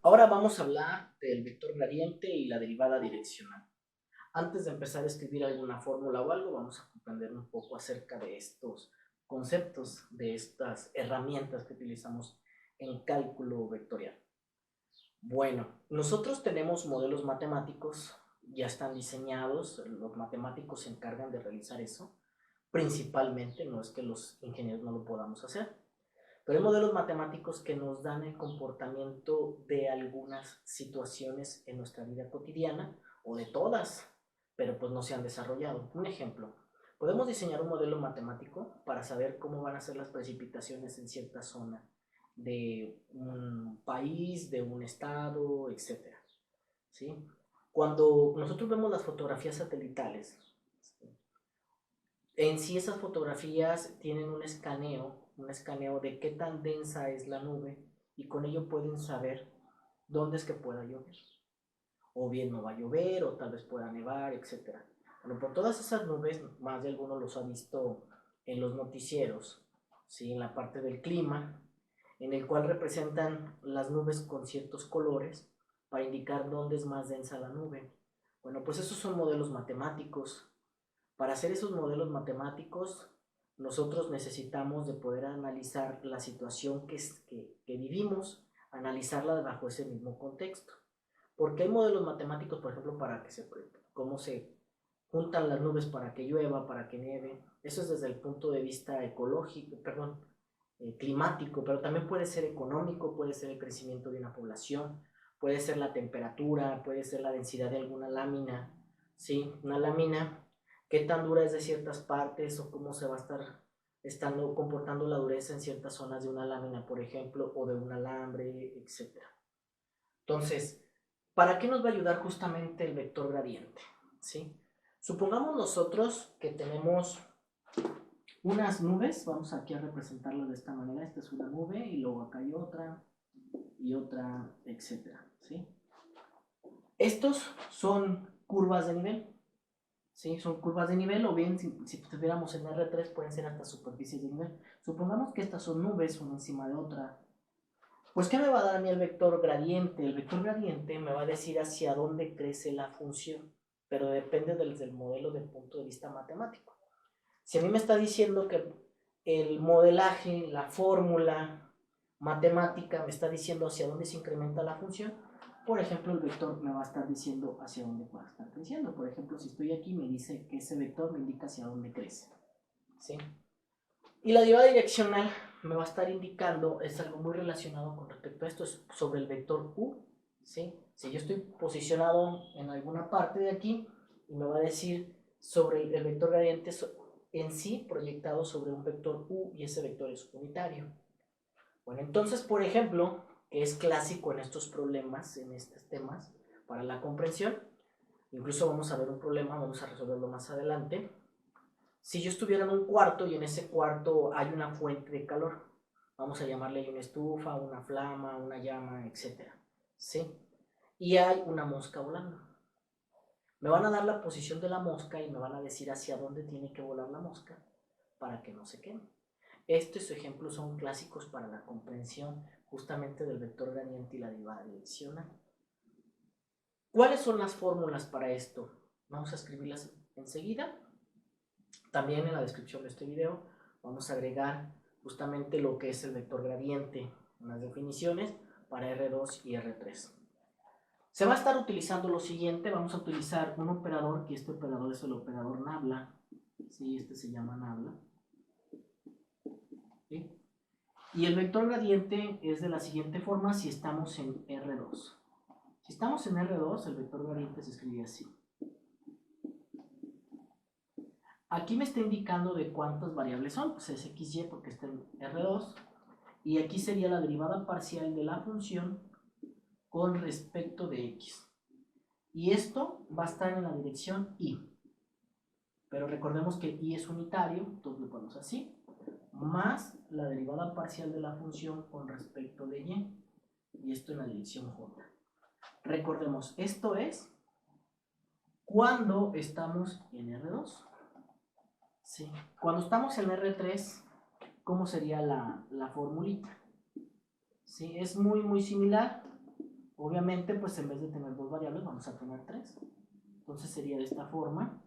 Ahora vamos a hablar del vector gradiente y la derivada direccional. Antes de empezar a escribir alguna fórmula o algo, vamos a comprender un poco acerca de estos conceptos, de estas herramientas que utilizamos en cálculo vectorial. Bueno, nosotros tenemos modelos matemáticos, ya están diseñados, los matemáticos se encargan de realizar eso, principalmente, no es que los ingenieros no lo podamos hacer. Pero hay modelos matemáticos que nos dan el comportamiento de algunas situaciones en nuestra vida cotidiana, o de todas, pero pues no se han desarrollado. Un ejemplo, podemos diseñar un modelo matemático para saber cómo van a ser las precipitaciones en cierta zona de un país, de un estado, etcétera, ¿sí? Cuando nosotros vemos las fotografías satelitales, en sí esas fotografías tienen un escaneo de qué tan densa es la nube, y con ello pueden saber dónde es que pueda llover. O bien no va a llover, o tal vez pueda nevar, etcétera. Bueno, por todas esas nubes, más de alguno los ha visto en los noticieros, ¿sí? En la parte del clima, en el cual representan las nubes con ciertos colores para indicar dónde es más densa la nube. Bueno, pues esos son modelos matemáticos. Para hacer esos modelos matemáticos, nosotros necesitamos de poder analizar la situación que vivimos, analizarla bajo ese mismo contexto. Porque hay modelos matemáticos, por ejemplo, para que cómo se juntan las nubes para que llueva, para que nieve. Eso es desde el punto de vista ecológico, perdón, climático, pero también puede ser económico, puede ser el crecimiento de una población, puede ser la temperatura, puede ser la densidad de alguna lámina. Sí, una lámina, qué tan dura es de ciertas partes, o cómo se va a estar estando comportando la dureza en ciertas zonas de una lámina, por ejemplo, o de un alambre, etcétera. Entonces, ¿para qué nos va a ayudar justamente el vector gradiente? ¿Sí? Supongamos nosotros que tenemos unas nubes, vamos aquí a representarlo de esta manera. Esta es una nube y luego acá hay otra y otra, etcétera, ¿sí? Estos son curvas de nivel, ¿sí? Son curvas de nivel, o bien si estuviéramos en R3 pueden ser hasta superficies de nivel. Supongamos que estas son nubes una encima de otra. Pues, ¿qué me va a dar a mí el vector gradiente? El vector gradiente me va a decir hacia dónde crece la función, pero depende del modelo del punto de vista matemático. Si a mí me está diciendo que el modelaje, la fórmula matemática me está diciendo hacia dónde se incrementa la función, por ejemplo, el vector me va a estar diciendo hacia dónde va a estar creciendo. Por ejemplo, si estoy aquí, me dice que ese vector me indica hacia dónde crece, ¿sí? Y la derivada direccional me va a estar indicando, es algo muy relacionado con respecto a esto, es sobre el vector U, ¿sí? Si yo estoy posicionado en alguna parte de aquí, y me va a decir sobre el vector gradiente en sí proyectado sobre un vector U, y ese vector es unitario. Bueno, entonces, por ejemplo, que es clásico en estos problemas, en estos temas, para la comprensión, incluso vamos a ver un problema, vamos a resolverlo más adelante. Si yo estuviera en un cuarto y en ese cuarto hay una fuente de calor, vamos a llamarle una estufa, una flama, una llama, etcétera, ¿sí? Y hay una mosca volando. Me van a dar la posición de la mosca y me van a decir hacia dónde tiene que volar la mosca para que no se queme. Estos ejemplos son clásicos para la comprensión justamente del vector gradiente y la derivada direccional. ¿Cuáles son las fórmulas para esto? Vamos a escribirlas enseguida. También en la descripción de este video vamos a agregar justamente lo que es el vector gradiente, unas definiciones para R2 y R3. Se va a estar utilizando lo siguiente. Vamos a utilizar un operador, que este operador es el operador nabla, ¿sí? Este se llama nabla, ¿sí? Y el vector gradiente es de la siguiente forma si estamos en R2. Si estamos en R2, el vector gradiente se escribe así. Aquí me está indicando de cuántas variables son, pues es xy porque está en R2, y aquí sería la derivada parcial de la función con respecto de x. Y esto va a estar en la dirección y. Pero recordemos que y es unitario, entonces lo ponemos así, más la derivada parcial de la función con respecto de y esto en la dirección j. Recordemos, esto es cuando estamos en R2. ¿Sí? Cuando estamos en R3, ¿cómo sería la formulita? ¿Sí? Es muy similar. Obviamente, pues en vez de tener dos variables, vamos a tener tres. Entonces sería de esta forma,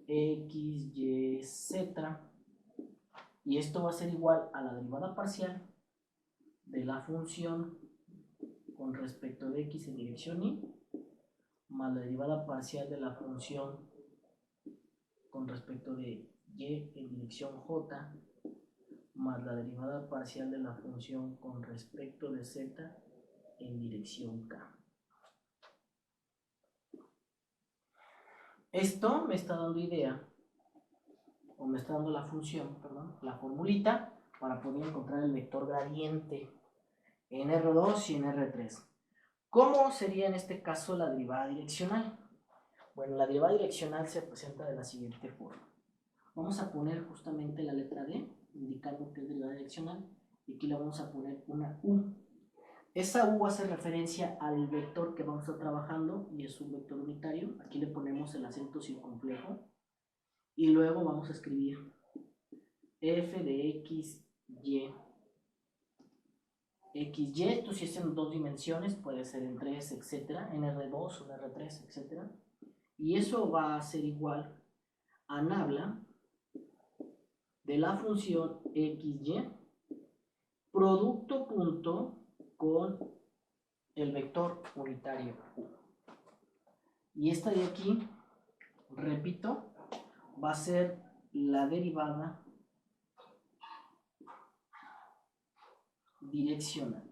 x, y, z, y esto va a ser igual a la derivada parcial de la función con respecto de x en dirección y, más la derivada parcial de la función con respecto de y en dirección j, más la derivada parcial de la función con respecto de z en dirección k. Esto me está dando idea, o me está dando la función, perdón, la formulita para poder encontrar el vector gradiente en R2 y en R3. ¿Cómo sería en este caso la derivada direccional? Bueno, la derivada direccional se presenta de la siguiente forma. Vamos a poner justamente la letra D, indicando que es derivada direccional, y aquí le vamos a poner una U. Esa U hace referencia al vector que vamos a estar trabajando y es un vector unitario. Aquí le ponemos el acento circunflejo y luego vamos a escribir f de x, y. XY, esto si es en dos dimensiones, puede ser en 3, etcétera, en R2 o en R3, etcétera. Y eso va a ser igual a nabla de la función XY producto punto con el vector unitario U. Y esta de aquí, repito, va a ser la derivada direccional.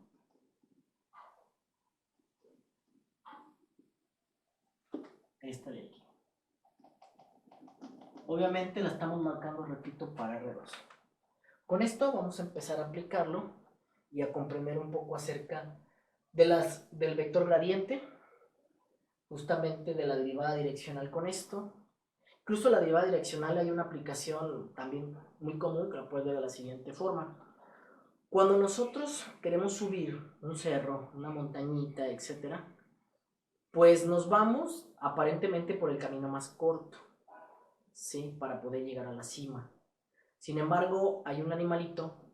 Esta de aquí. Obviamente la estamos marcando, repito, para R2. Con esto vamos a empezar a aplicarlo y a comprender un poco acerca de del vector gradiente, justamente de la derivada direccional con esto. Incluso la derivada direccional hay una aplicación también muy común que la puedes ver de la siguiente forma. Cuando nosotros queremos subir un cerro, una montañita, etcétera, pues nos vamos aparentemente por el camino más corto, ¿sí? Para poder llegar a la cima. Sin embargo, hay un animalito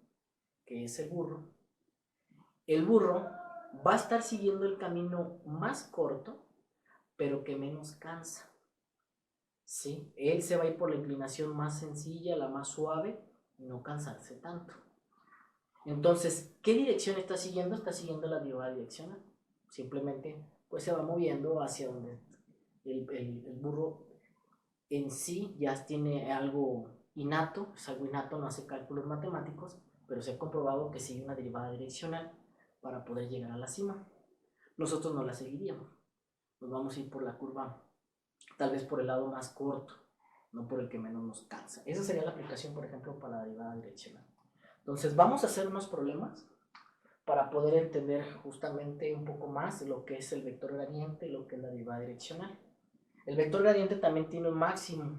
que es el burro. El burro va a estar siguiendo el camino más corto, pero que menos cansa, ¿sí? Él se va a ir por la inclinación más sencilla, la más suave, y no cansarse tanto. Entonces, ¿qué dirección está siguiendo? Está siguiendo la derivada direccional. Simplemente, pues se va moviendo hacia donde el burro en sí ya tiene algo innato, es algo innato, no hace cálculos matemáticos, pero se ha comprobado que sigue una derivada direccional para poder llegar a la cima. Nosotros no la seguiríamos, nos vamos a ir por la curva, tal vez por el lado más corto, no por el que menos nos cansa. Esa sería la aplicación, por ejemplo, para la derivada direccional. Entonces vamos a hacer unos problemas para poder entender justamente un poco más lo que es el vector gradiente y lo que es la derivada direccional. El vector gradiente también tiene un máximo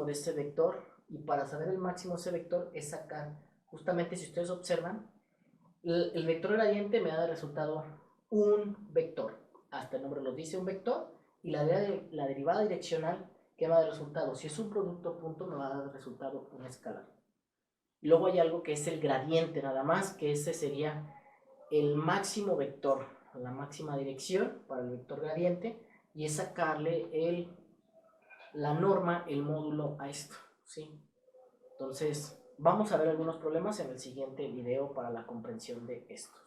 de ese vector, y para saber el máximo de ese vector es sacar, justamente si ustedes observan, el vector gradiente me da de resultado un vector, hasta el nombre lo dice, un vector, y la derivada direccional que me da de resultado, si es un producto punto me va a dar de resultado un escalar. Y luego hay algo que es el gradiente nada más, que ese sería el máximo vector, la máxima dirección para el vector gradiente, y es sacarle la norma, el módulo a esto, ¿sí? Entonces, vamos a ver algunos problemas en el siguiente video para la comprensión de estos.